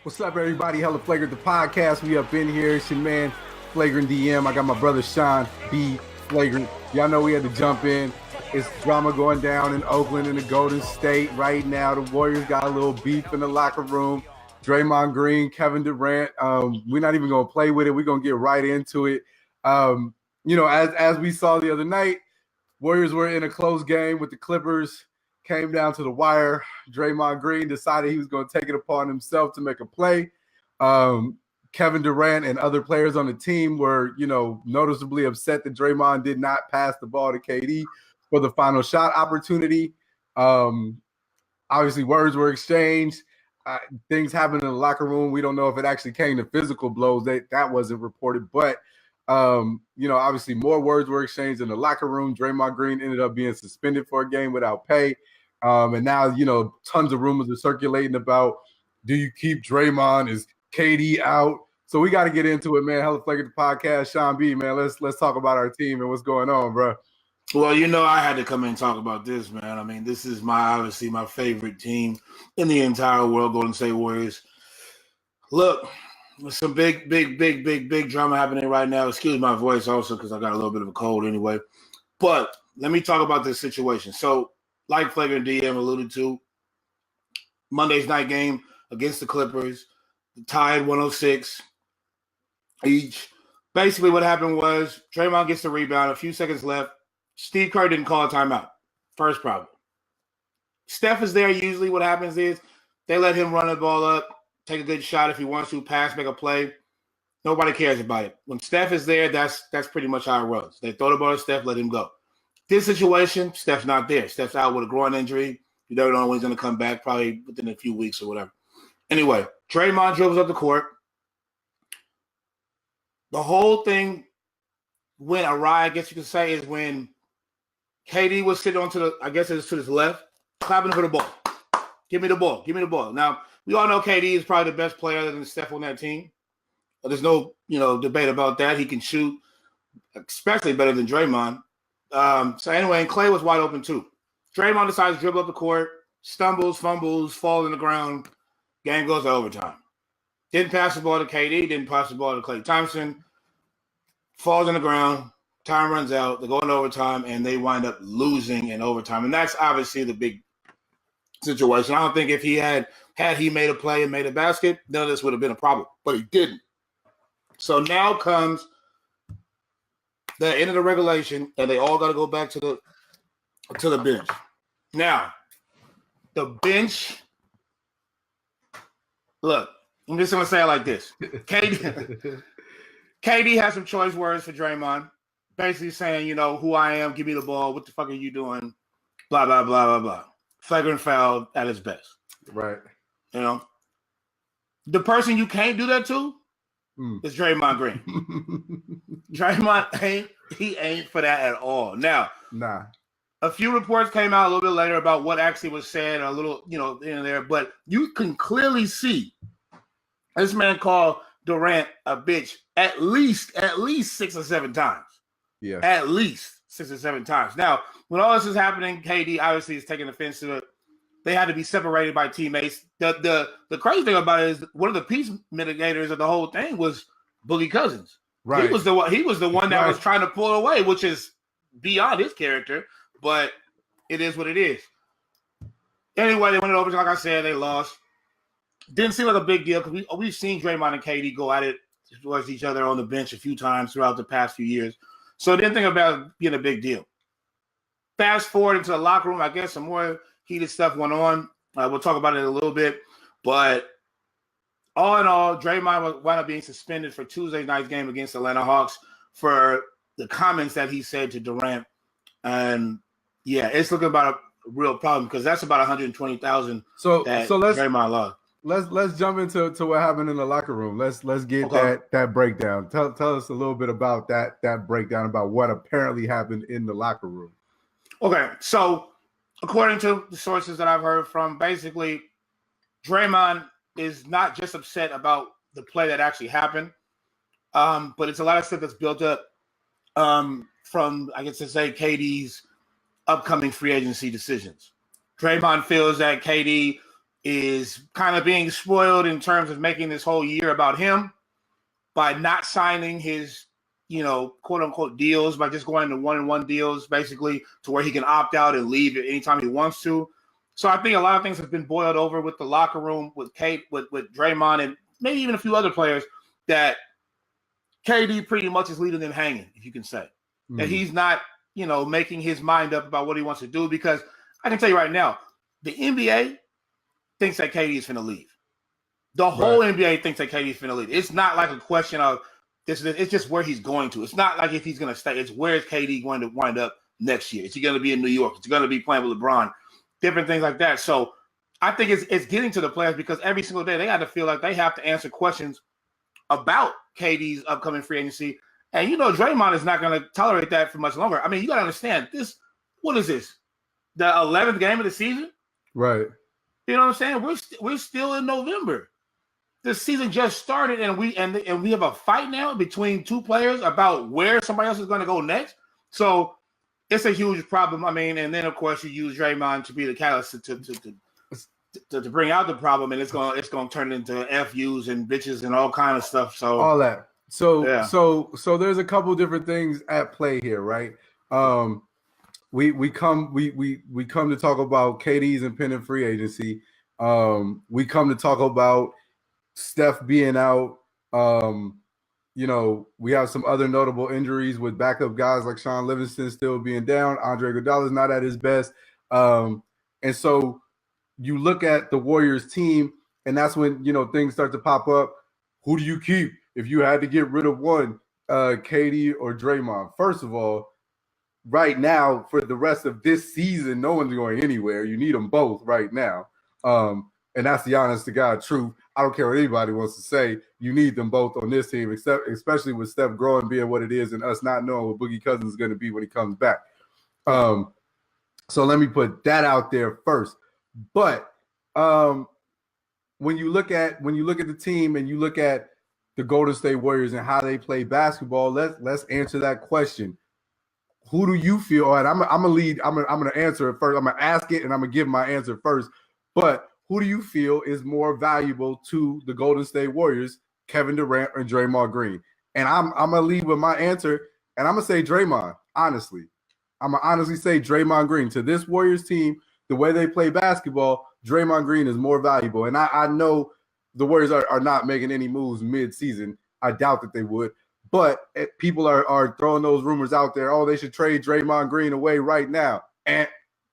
What's up, everybody? Hella Flagrant, the podcast. We up in here. It's your man, Flagrant DM. I got my brother, Sean B. Flagrant. Y'all know we had to jump in. It's drama going down in Oakland in the Golden State right now. The Warriors got a little beef in the locker room. Draymond Green, Kevin Durant. We're not even going to play with it. We're going to get right into it. As we saw the other night, Warriors were in a close game with the Clippers. Came down to the wire. Draymond Green decided he was going to take it upon himself to make a play. Kevin Durant and other players on the team were, noticeably upset that Draymond did not pass the ball to KD for the final shot opportunity. Obviously, words were exchanged. Things happened in the locker room. We don't know if it actually came to physical blows. That wasn't reported. But, obviously more words were exchanged in the locker room. Draymond Green ended up being suspended for a game without pay. And now, tons of rumors are circulating about, do you keep Draymond? Is KD out? So we got to get into it, man. Hella Flagrant the podcast. Sean B, man, let's talk about our team and what's going on, bro. Well, I had to come in and talk about this, man. I mean, this is obviously my favorite team in the entire world, Golden State Warriors. Look, there's some big drama happening right now. Excuse my voice also because I got a little bit of a cold anyway. But let me talk about this situation. So, like Flagrant DM alluded to, Monday's night game against the Clippers, tied 106 each. Basically, what happened was Draymond gets the rebound, a few seconds left. Steve Kerr didn't call a timeout. First problem. Steph is there. Usually what happens is they let him run the ball up, take a good shot if he wants to, pass, make a play. Nobody cares about it. When Steph is there, that's pretty much how it runs. They throw the ball to Steph, let him go. This situation, Steph's not there. Steph's out with a groin injury. You never know when he's going to come back, probably within a few weeks or whatever. Anyway, Draymond dribbles up the court. The whole thing went awry, I guess you could say, is when KD was sitting to his left, clapping for the ball. Give me the ball. Give me the ball. Now, we all know KD is probably the best player than Steph on that team. There's no, debate about that. He can shoot, especially better than Draymond. So anyway, and Clay was wide open too. Draymond decides to dribble up the court, stumbles, fumbles, falls on the ground. Game goes to overtime. Didn't pass the ball to KD, didn't pass the ball to Klay Thompson. Falls on the ground. Time runs out. They go into overtime, and they wind up losing in overtime. And that's obviously the big situation. I don't think if he had he made a play and made a basket, none of this would have been a problem. But he didn't. So now comes the end of the regulation, and they all got to go back to the bench. Now, the bench. Look, I'm just gonna say it like this: KD has some choice words for Draymond, basically saying, who I am, give me the ball. What the fuck are you doing? Blah blah blah blah blah. Flagrant foul at its best. Right. The person you can't do that to is Draymond Green. Draymond ain't for that at all. Now, a few reports came out a little bit later about what actually was said, a little, in there, but you can clearly see this man called Durant a bitch at least 6 or 7 times. Yeah. At least 6 or 7 times. Now, when all this is happening, KD obviously is taking offense to it. They had to be separated by teammates. The crazy thing about it is one of the peace mitigators of the whole thing was Boogie Cousins. Right. He was the one that was trying to pull away, which is beyond his character, but it is what it is. Anyway, they went it over. Like I said, they lost. Didn't seem like a big deal because we've seen Draymond and KD go at it towards each other on the bench a few times throughout the past few years. So I didn't think about it being a big deal. Fast forward into the locker room, I guess some more heated stuff went on. We'll talk about it in a little bit. But all in all, Draymond wound up being suspended for Tuesday night's game against the Atlanta Hawks for the comments that he said to Durant. And, yeah, it's looking about a real problem because that's about $120,000 that Draymond lost. Let's jump into what happened in the locker room. Let's get that breakdown. Tell us a little bit about that breakdown about what apparently happened in the locker room. Okay, so according to the sources that I've heard from, basically, Draymond is not just upset about the play that actually happened, but it's a lot of stuff that's built up from, I guess to say, KD's upcoming free agency decisions. Draymond feels that KD is kind of being spoiled in terms of making this whole year about him by not signing his, quote unquote deals, by just going to 1-on-1 deals, basically, to where he can opt out and leave at any time he wants to. So I think a lot of things have been boiled over with the locker room, with with Draymond, and maybe even a few other players, that KD pretty much is leaving them hanging, if you can say. That he's not, making his mind up about what he wants to do, because I can tell you right now, the NBA thinks that KD is going to leave. The whole NBA thinks that KD is going to leave. It's not like a question of this. It's just where he's going to. It's not like if he's going to stay. It's where is KD going to wind up next year? Is he going to be in New York? Is he going to be playing with LeBron? Different things like that. So I think it's getting to the players, because every single day they got to feel like they have to answer questions about KD's upcoming free agency. And, Draymond is not going to tolerate that for much longer. I mean, you got to understand this. What is this? The 11th game of the season? Right. You know what I'm saying? We're still in November. The season just started, and we have a fight now between two players about where somebody else is going to go next. So it's a huge problem. I mean, and then of course you use Draymond to be the catalyst to bring out the problem, and it's going to turn into FUs and bitches and all kind of stuff. So all that. So there's a couple different things at play here, right? We come to talk about KD's impending free agency. We come to talk about Steph being out. We have some other notable injuries with backup guys like Sean Livingston still being down. Andre Iguodala is not at his best. And so you look at the Warriors team, and that's when, things start to pop up. Who do you keep if you had to get rid of one, KD or Draymond? First of all, right now, for the rest of this season, no one's going anywhere. You need them both right now. And that's the honest to God truth. I don't care what anybody wants to say. You need them both on this team, especially with Steph growing being what it is and us not knowing what Boogie Cousins is going to be when he comes back. So let me put that out there first. But when you look at the team and you look at the Golden State Warriors and how they play basketball, let's answer that question. Who do you feel? And I'm gonna answer it first. I'm gonna ask it and I'm gonna give my answer first. But who do you feel is more valuable to the Golden State Warriors, Kevin Durant or Draymond Green? And I'm gonna lead with my answer, and I'm gonna say Draymond. Honestly, I'm gonna honestly say Draymond Green. To this Warriors team, the way they play basketball, Draymond Green is more valuable. And I know the Warriors are not making any moves mid-season. I doubt that they would. But people are throwing those rumors out there. Oh, they should trade Draymond Green away right now.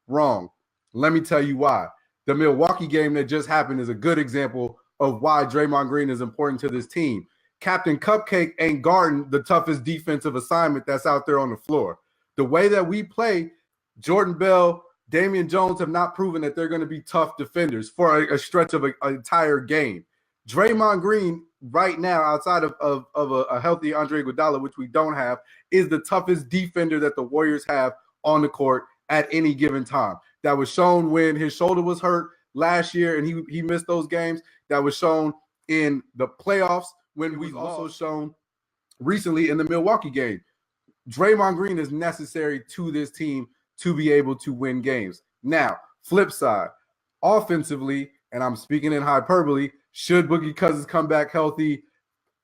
Wrong. Let me tell you why. The Milwaukee game that just happened is a good example of why Draymond Green is important to this team. Captain Cupcake ain't guarding the toughest defensive assignment that's out there on the floor. The way that we play, Jordan Bell, Damian Jones have not proven that they're going to be tough defenders for a stretch of an entire game. Draymond Green right now, outside of a healthy Andre Iguodala, which we don't have, is the toughest defender that the Warriors have on the court at any given time. That was shown when his shoulder was hurt last year and he missed those games. That was shown in the playoffs when we also shown recently in the Milwaukee game. Draymond Green is necessary to this team to be able to win games. Now, flip side, offensively, and I'm speaking in hyperbole, should Boogie Cousins come back healthy,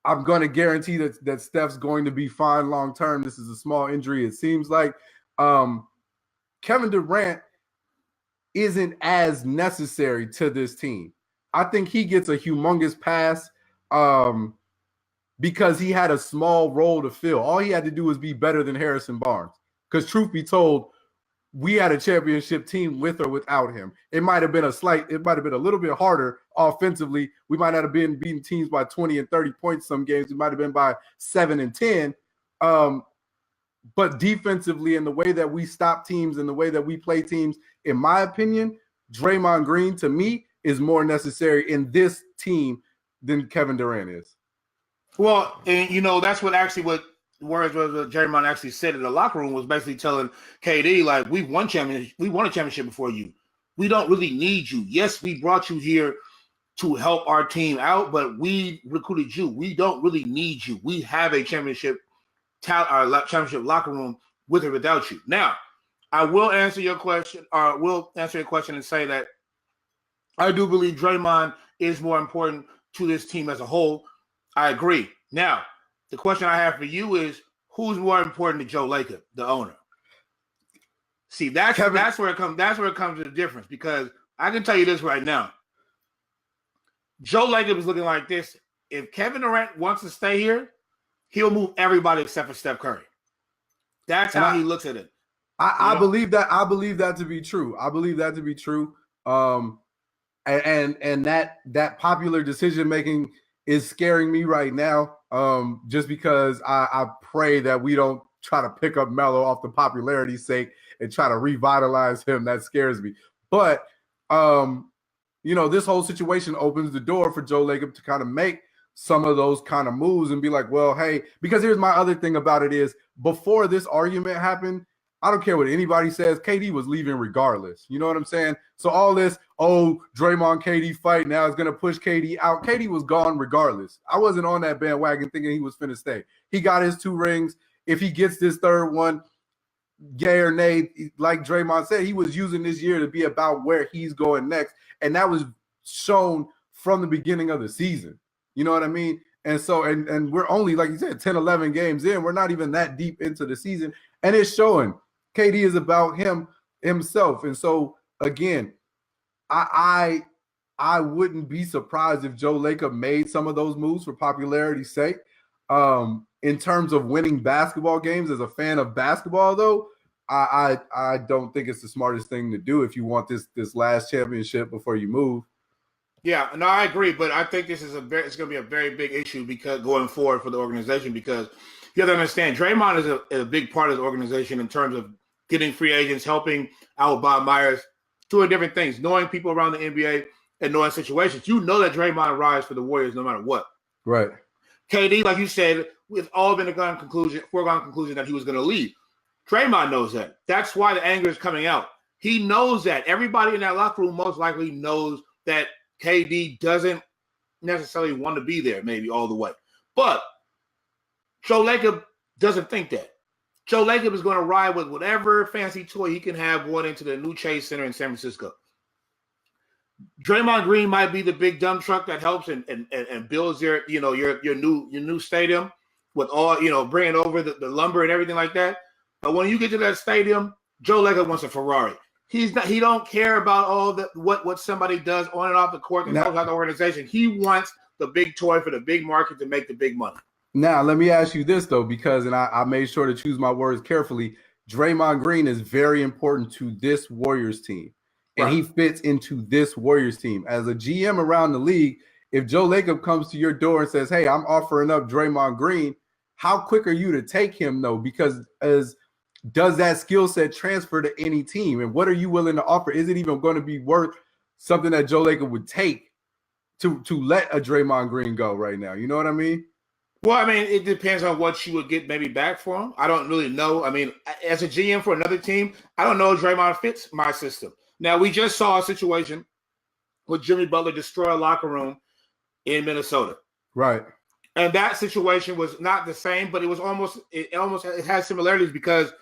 I'm going to guarantee that Steph's going to be fine long term. This is a small injury, it seems like. Kevin Durant isn't as necessary to this team. I think he gets a humongous pass because he had a small role to fill. All he had to do was be better than Harrison Barnes. Because truth be told, we had a championship team with or without him. It might have been a little bit harder offensively. We might not have been beating teams by 20 and 30 points some games. We might have been by 7 and 10. But defensively, and the way that we stop teams and the way that we play teams, in my opinion, Draymond Green, to me, is more necessary in this team than Kevin Durant is. Well, and that's what Draymond actually said in the locker room was basically telling KD, like, we won a championship before you. We don't really need you. Yes, we brought you here to help our team out, but we recruited you. We don't really need you. We have a championship locker room with or without you. Now, I will answer your question, and say that I do believe Draymond is more important to this team as a whole. I agree. Now, the question I have for you is, who's more important to Joe Lacob, the owner? See, that's where it comes. That's where it comes to the difference, because I can tell you this right now. Joe Lacob is looking like this. If Kevin Durant wants to stay here, he'll move everybody except for Steph Curry. That's how he looks at it. I believe that. I believe that to be true. I believe that to be true. And that popular decision making is scaring me right now. Just because I pray that we don't try to pick up Melo off the popularity's sake and try to revitalize him. That scares me. But this whole situation opens the door for Joe Lacob to kind of make some of those kind of moves and be like, well, hey, because here's my other thing about it is, before this argument happened, I don't care what anybody says, KD was leaving regardless. You know what I'm saying? So all this, Draymond KD fight now is going to push KD out. KD was gone regardless. I wasn't on that bandwagon thinking he was finna stay. He got his 2 rings. If he gets this third one, yay or nay, like Draymond said, he was using this year to be about where he's going next. And that was shown from the beginning of the season. You know what I mean? And so, and we're only, like you said, 10, 11 games in. We're not even that deep into the season. And it's showing. KD is about himself. And so, again, I wouldn't be surprised if Joe Lacob made some of those moves for popularity's sake. In terms of winning basketball games, as a fan of basketball, though, I don't think it's the smartest thing to do if you want this last championship before you move. Yeah, no, I agree, but I think this is it's going to be a very big issue because going forward for the organization, because you have to understand Draymond is a big part of the organization in terms of getting free agents, helping out Bob Myers, doing different things, knowing people around the NBA and knowing situations. You know that Draymond rides for the Warriors no matter what. Right. KD, like you said, it's all been a foregone conclusion that he was going to leave. Draymond knows that. That's why the anger is coming out. He knows that. Everybody in that locker room most likely knows that KD doesn't necessarily want to be there maybe all the way. But Joe Lacob doesn't think that. Joe Lacob is going to ride with whatever fancy toy he can have going into the new Chase Center in San Francisco. Draymond Green might be the big dump truck that helps and builds your new stadium with all, bringing over the lumber and everything like that. But when you get to that stadium, Joe Lacob wants a Ferrari. He don't care about all the what somebody does on and off the court and helps out the organization. He wants the big toy for the big market to make the big money. Now, let me ask you this, though, because, and I made sure to choose my words carefully, Draymond Green is very important to this Warriors team, and he fits into this Warriors team. As a GM around the league, if Joe Lacob comes to your door and says, hey, I'm offering up Draymond Green, how quick are you to take him, though? Because does that skill set transfer to any team? And what are you willing to offer? Is it even going to be worth something that Joe Lacob would take to let a Draymond Green go right now? You know what I mean? Well, I mean, it depends on what you would get maybe back for him. I don't really know. I mean, as a GM for another team, I don't know if Draymond fits my system. Now, we just saw a situation with Jimmy Butler destroy a locker room in Minnesota. Right. And that situation was not the same, but it has similarities because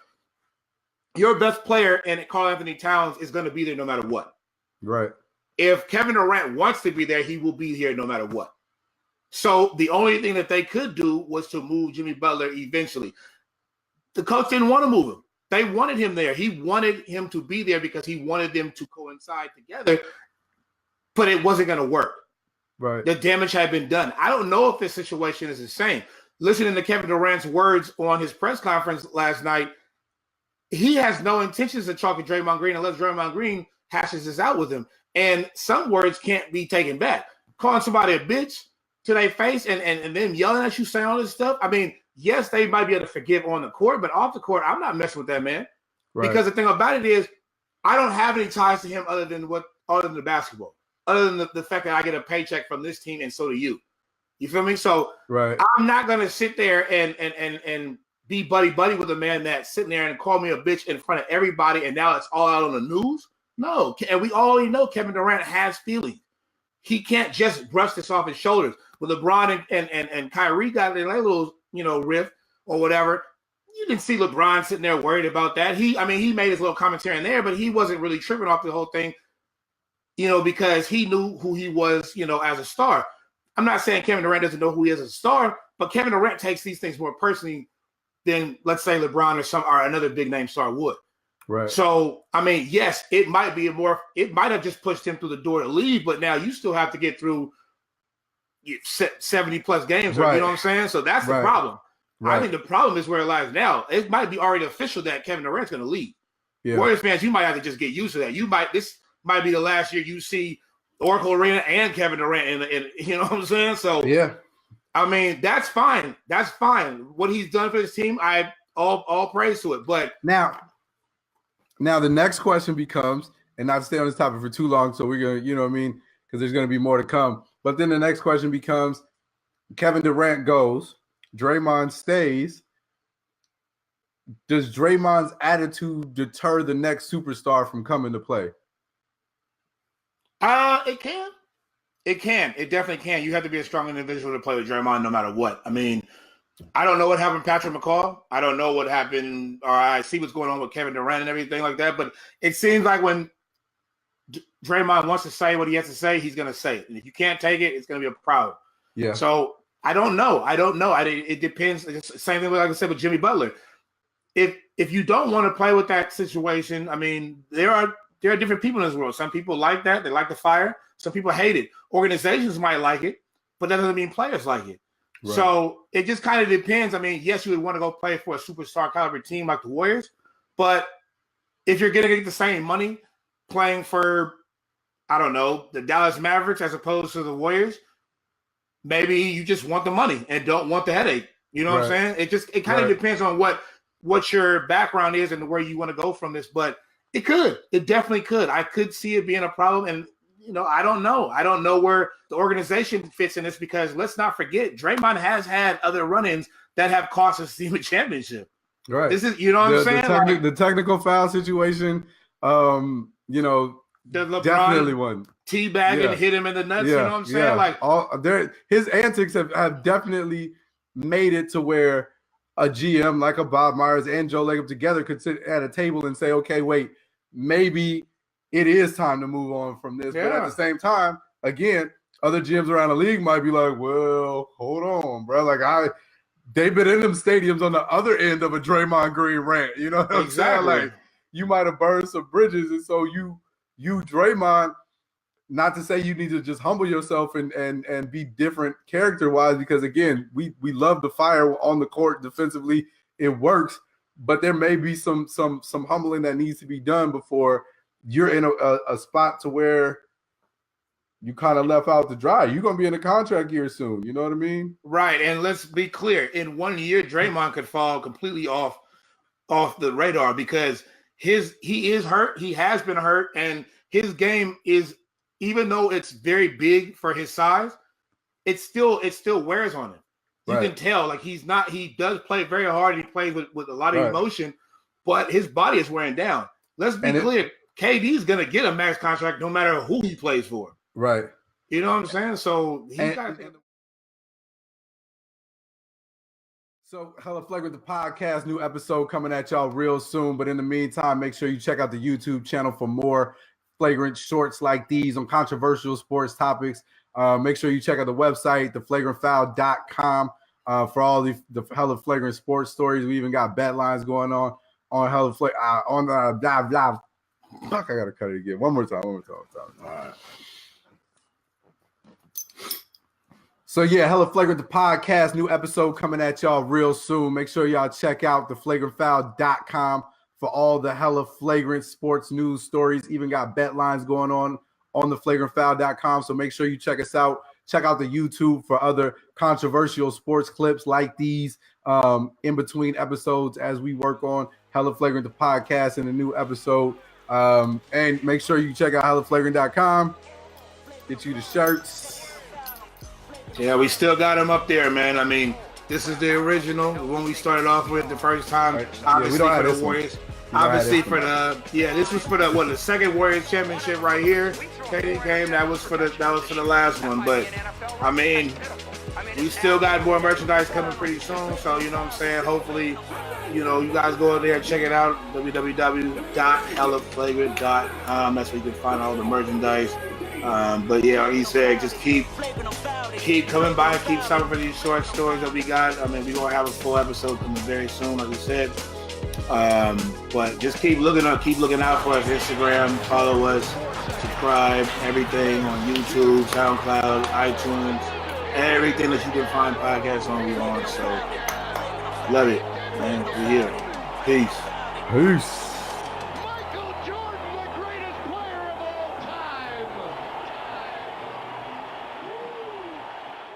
your best player and Karl Anthony Towns is going to be there no matter what. Right. If Kevin Durant wants to be there, he will be here no matter what. So the only thing that they could do was to move Jimmy Butler eventually. The coach didn't want to move him. They wanted him there. He wanted him to be there because he wanted them to coincide together, but it wasn't going to work. Right. The damage had been done. I don't know if this situation is the same. Listening to Kevin Durant's words on his press conference last night, he has no intentions of talking to Draymond Green unless Draymond Green hashes this out with him. And some words can't be taken back. Calling somebody a bitch to their face and then yelling at you, saying all this stuff. I mean, yes, they might be able to forgive on the court, but off the court, I'm not messing with that man. Right. Because the thing about it is, I don't have any ties to him other than the basketball, other than the fact that I get a paycheck from this team and so do you. You feel me? So right. I'm not gonna sit there and be buddy with a man that's sitting there and call me a bitch in front of everybody, and now it's all out on the news. No, and we already know Kevin Durant has feelings. He can't just brush this off his shoulders. With LeBron and Kyrie got their little, riff or whatever, you didn't see LeBron sitting there worried about that. He made his little commentary in there, but he wasn't really tripping off the whole thing. because he knew who he was, as a star. I'm not saying Kevin Durant doesn't know who he is as a star, but Kevin Durant takes these things more personally than, let's say, LeBron or another big name star would. Right. So, I mean, yes, it might have just pushed him through the door to leave, but now you still have to get through 70 plus games, right. You know what I'm saying? So that's the problem. Right. I think the problem is where it lies now. It might be already official that Kevin Durant's going to leave. Yeah. Warriors fans, you might have to just get used to that. This might be the last year you see Oracle Arena and Kevin Durant in you know what I'm saying? So yeah, I mean, that's fine. That's fine. What he's done for this team, I all praise to it. But now the next question becomes, and not to stay on this topic for too long, so we're gonna, you know what I mean, because there's gonna be more to come. But then the next question becomes, Kevin Durant goes, Draymond stays. Does Draymond's attitude deter the next superstar from coming to play? It can. It can. It definitely can. You have to be a strong individual to play with Draymond no matter what. I mean, I don't know what happened to Patrick McCaw. I don't know what happened, or I see what's going on with Kevin Durant and everything like that. But it seems like when Draymond wants to say what he has to say, he's going to say it. And if you can't take it, it's going to be a problem. Yeah. So I don't know. It depends. It's the same thing, like I said, with Jimmy Butler. If you don't want to play with that situation, I mean, there are different people in this world. Some people like that. They like the fire. Some people hate it. Organizations might like it, but that doesn't mean players like it. Right. So it just kind of depends. I mean, yes, you would want to go play for a superstar caliber team like the Warriors, but if you're going to get the same money playing for, I don't know, the Dallas Mavericks as opposed to the Warriors, maybe you just want the money and don't want the headache. You know what I'm saying? It kind of depends on what your background is and where you want to go from this, but it definitely could. I could see it being a problem. And, I don't know. I don't know where the organization fits in this, because let's not forget, Draymond has had other run-ins that have cost us the team a championship. Right. This is, what I'm saying? The technical foul situation, the LeBron definitely one. Teabag and hit him in the nuts, you know what I'm saying? Like his antics have definitely made it to where a GM like a Bob Myers and Joe Lacob together could sit at a table and say, okay, wait, maybe it is time to move on from this. Yeah. But at the same time, again, other GMs around the league might be like, well, hold on, bro. Like they've been in them stadiums on the other end of a Draymond Green rant. You know what I'm saying? Like you might have burned some bridges. And so you Draymond, not to say you need to just humble yourself and be different character-wise, because again, we love the fire on the court defensively. It works, but there may be some humbling that needs to be done before you're in a spot to where you kind of left out to dry. You're going to be in a contract year soon. You know what I mean? Right. And let's be clear. In 1 year, Draymond could fall completely off the radar, because he is hurt. He has been hurt. And his game is, even though it's very big for his size, it still wears on him. You can tell, like he does play very hard. He plays with a lot of emotion, but his body is wearing down. Let's be clear. KD's going to get a max contract no matter who he plays for. Right. You know what I'm saying? So Hella Flagrant, the podcast, new episode coming at y'all real soon. But in the meantime, make sure you check out the YouTube channel for more flagrant shorts like these on controversial sports topics. Make sure you check out the website, theflagrantfoul.com, for all the Hella Flagrant sports stories. We even got bet lines going on Hella Flagrant on the blah. Fuck, I gotta cut it again. One more time. All right. So yeah, Hella Flagrant, the podcast, new episode coming at y'all real soon. Make sure y'all check out theflagrantfoul.com for all the Hella Flagrant sports news stories. Even got bet lines going on theflagrantfoul.com. So make sure you check us out. Check out the YouTube for other controversial sports clips like these in between episodes as we work on Hella Flagrant, the podcast, and a new episode. And make sure you check out hellaflagrant.com. Get you the shirts. Yeah, we still got them up there, man. I mean, this is the original, the one we started off with the first time. Right. Obviously for the Warriors. Obviously for this was for the second Warriors championship right here. KD game. That was for the last one. But I mean, We still got more merchandise coming pretty soon, so you know what I'm saying. Hopefully, you guys go in there and check it out. www.hellaflagrant.com. That's where you can find all the merchandise. But yeah, like he said, just keep coming by and keep stopping for these short stories that we got. I mean, we're gonna have a full episode coming very soon, like we said. But just keep looking out for us. Instagram, follow us, subscribe, everything on YouTube, SoundCloud, iTunes, everything that you can find podcasts on, we on. So love it, man. We're here. Peace.